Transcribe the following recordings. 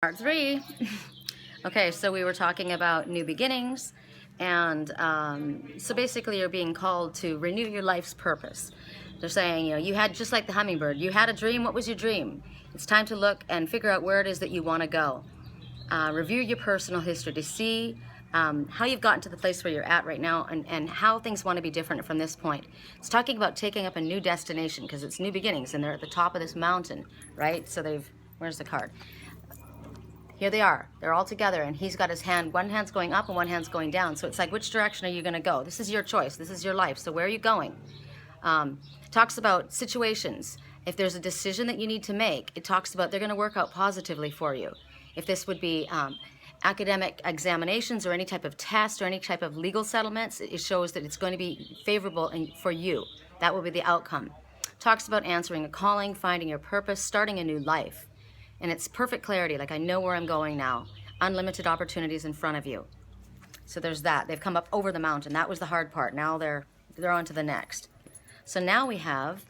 Part 3. Okay, so we were talking about new beginnings, and so basically you're being called to renew your life's purpose. They're saying, you had, just like the hummingbird, you had a dream. What was your dream? It's time to look and figure out where it is that you want to go. Review your personal history to see how you've gotten to the place where you're at right now, and how things want to be different from this point. It's talking about taking up a new destination because it's new beginnings, and they're at the top of this mountain, right? So where's the card? Here they are. They're all together, and he's got his hand, one hand's going up and one hand's going down. So it's like, which direction are you going to go? This is your choice. This is your life. So where are you going? Talks about situations. If there's a decision that you need to make, it talks about they're going to work out positively for you. If this would be academic examinations or any type of test or any type of legal settlements, it shows that it's going to be favorable for you. That will be the outcome. Talks about answering a calling, finding your purpose, starting a new life. And it's perfect clarity, like I know where I'm going now. Unlimited opportunities in front of you. So there's that. They've come up over the mountain. That was the hard part. Now they're on to the next. So now we have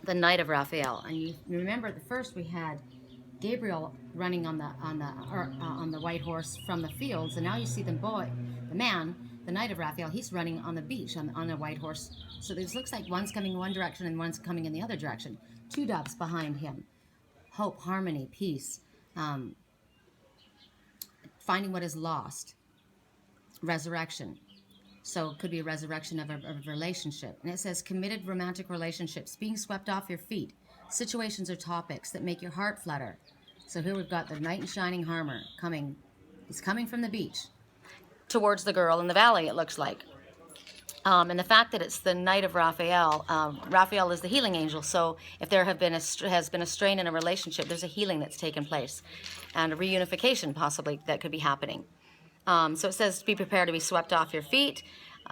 the Knight of Raphael. And you remember at the first we had Gabriel running on the white horse from the fields, and now you see the man, the Knight of Raphael, he's running on the beach on a white horse. So this looks like one's coming one direction and one's coming in the other direction. Two doves behind him. Hope, harmony, peace, finding what is lost, resurrection. So it could be a resurrection of a relationship. And it says committed romantic relationships, being swept off your feet, situations or topics that make your heart flutter. So here we've got the knight in shining armor coming. He's coming from the beach towards the girl in the valley, it looks like. And the fact that it's the Knight of Raphael, Raphael is the healing angel, so if there has been a strain in a relationship, there's a healing that's taken place, and a reunification possibly that could be happening. So it says, be prepared to be swept off your feet.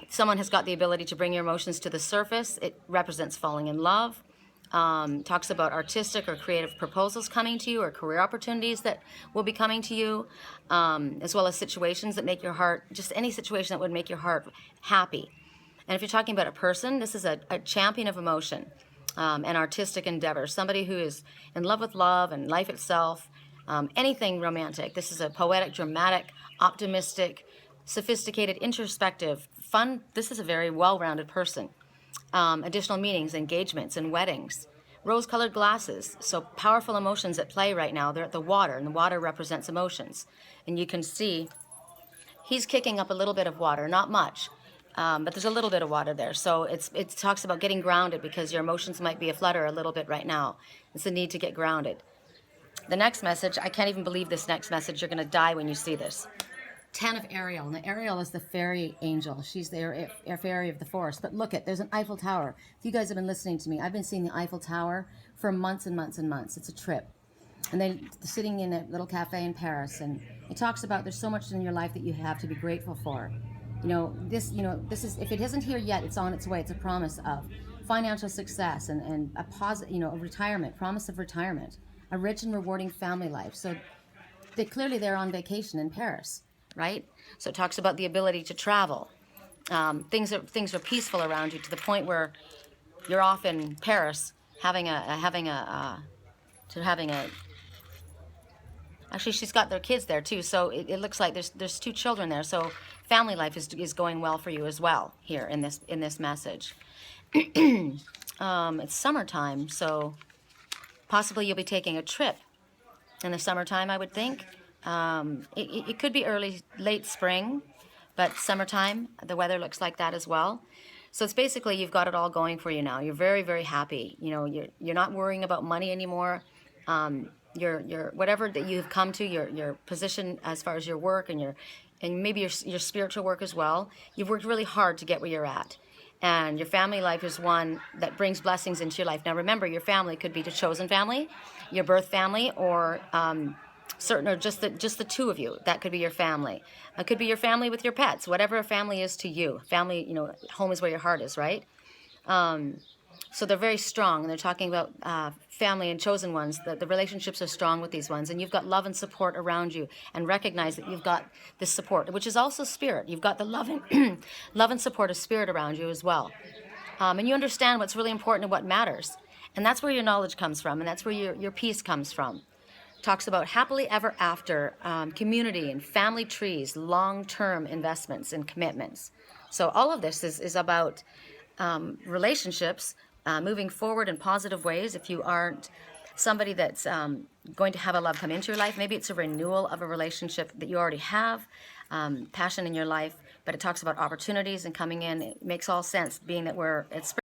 Someone has got the ability to bring your emotions to the surface. It represents falling in love. Talks about artistic or creative proposals coming to you, or career opportunities that will be coming to you, as well as situations that make your heart, just any situation that would make your heart happy. And if you're talking about a person, this is a champion of emotion, an artistic endeavor, somebody who is in love with love and life itself, anything romantic. This is a poetic, dramatic, optimistic, sophisticated, introspective, fun. This is a very well-rounded person. Additional meetings, engagements, and weddings. Rose-colored glasses, so powerful emotions at play right now. They're at the water, and the water represents emotions. And you can see he's kicking up a little bit of water, not much. But there's a little bit of water there. So it talks about getting grounded, because your emotions might be aflutter a little bit right now. It's the need to get grounded. The next message, I can't even believe this next message. You're going to die when you see this. 10 of Ariel. And Ariel is the fairy angel. She's the fairy of the forest. But look, there's an Eiffel Tower. If you guys have been listening to me, I've been seeing the Eiffel Tower for months and months and months. It's a trip. And then sitting in a little cafe in Paris. And it talks about there's so much in your life that you have to be grateful for. This is, if it isn't here yet, it's on its way. It's a promise of financial success and a positive, a retirement, promise of retirement, a rich and rewarding family life. So they're on vacation in Paris, right? So it talks about the ability to travel. Things are peaceful around you to the point where you're off in Paris Actually, she's got their kids there too, so it looks like there's two children there. So family life is going well for you as well here in this message. It's summertime, so possibly you'll be taking a trip in the summertime, I would think. It could be late spring, but summertime, the weather looks like that as well. So it's basically you've got it all going for you now. You're very, very happy. You're not worrying about money anymore. Your whatever that you've come to, your position as far as your work and maybe your spiritual work as well. You've worked really hard to get where you're at, and your family life is one that brings blessings into your life. Now remember, your family could be the chosen family, your birth family, or just the two of you. That could be your family. It could be your family with your pets. Whatever a family is to you, family. Home is where your heart is, right? So they're very strong, and they're talking about family and chosen ones. The relationships are strong with these ones, and you've got love and support around you, and recognize that you've got this support, which is also spirit. You've got the love and support of spirit around you as well. And you understand what's really important and what matters. And that's where your knowledge comes from, and that's where your peace comes from. talks about happily ever after, community and family trees, long-term investments and commitments. So all of this is about relationships moving forward in positive ways. If you aren't somebody that's going to have a love come into your life, maybe it's a renewal of a relationship that you already have, passion in your life, but it talks about opportunities and coming in. It makes all sense, being that it's